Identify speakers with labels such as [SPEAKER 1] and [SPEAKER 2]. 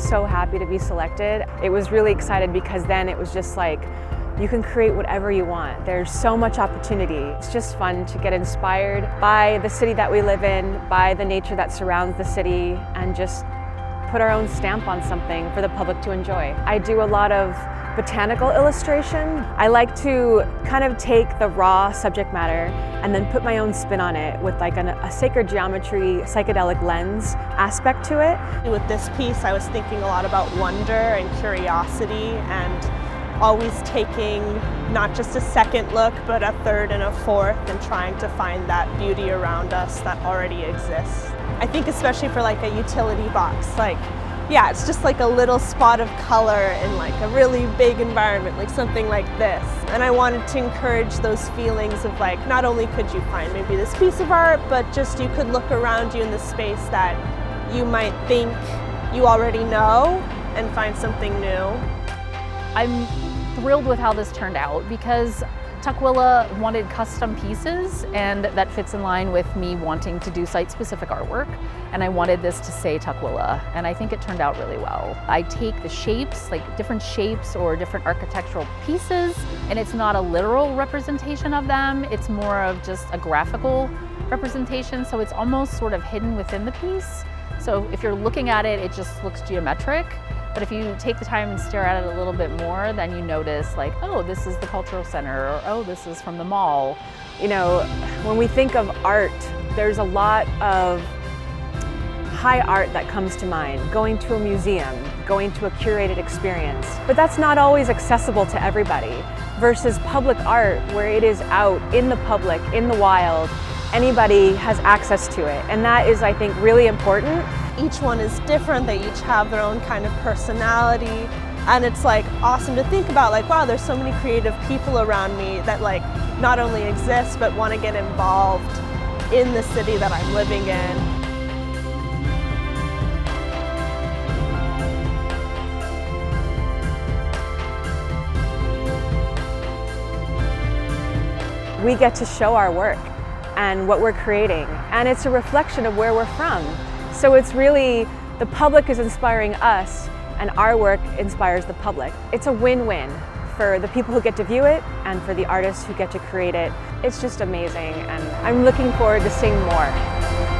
[SPEAKER 1] so happy to be selected. It was really excited because then it was just like, you can create whatever you want. There's so much opportunity. It's just fun to get inspired by the city that we live in, by the nature that surrounds the city, and just put our own stamp on something for the public to enjoy. I do a lot of botanical illustration. I like to kind of take the raw subject matter and then put my own spin on it with like a sacred geometry, psychedelic lens aspect to it.
[SPEAKER 2] With this piece, I was thinking a lot about wonder and curiosity, and always taking not just a second look, but a third and a fourth, and trying to find that beauty around us that already exists. I think especially for like a utility box, yeah, it's just like a little spot of color in like a really big environment, like something like this. And I wanted to encourage those feelings of like, not only could you find maybe this piece of art, but just you could look around you in the space that you might think you already know and find something new.
[SPEAKER 3] I'm thrilled with how this turned out because Tukwila wanted custom pieces, and that fits in line with me wanting to do site-specific artwork, and I wanted this to say Tukwila, and I think it turned out really well. I take the shapes, like different shapes or different architectural pieces, and it's not a literal representation of them, it's more of just a graphical representation, so it's almost sort of hidden within the piece. So if you're looking at it, it just looks geometric. But if you take the time and stare at it a little bit more, then you notice like, oh, this is the cultural center, or oh, this is from the mall.
[SPEAKER 1] You know, when we think of art, there's a lot of high art that comes to mind. Going to a museum, going to a curated experience. But that's not always accessible to everybody, versus public art, where it is out in the public, in the wild. Anybody has access to it, and that is, I think, really important.
[SPEAKER 2] Each one is different, they each have their own kind of personality, and it's like awesome to think about, like, wow, there's so many creative people around me that like not only exist but want to get involved in the city that I'm living in.
[SPEAKER 1] We get to show our work and what we're creating, and it's a reflection of where we're from. So it's really, the public is inspiring us and our work inspires the public. It's a win-win for the people who get to view it and for the artists who get to create it. It's just amazing, and I'm looking forward to seeing more.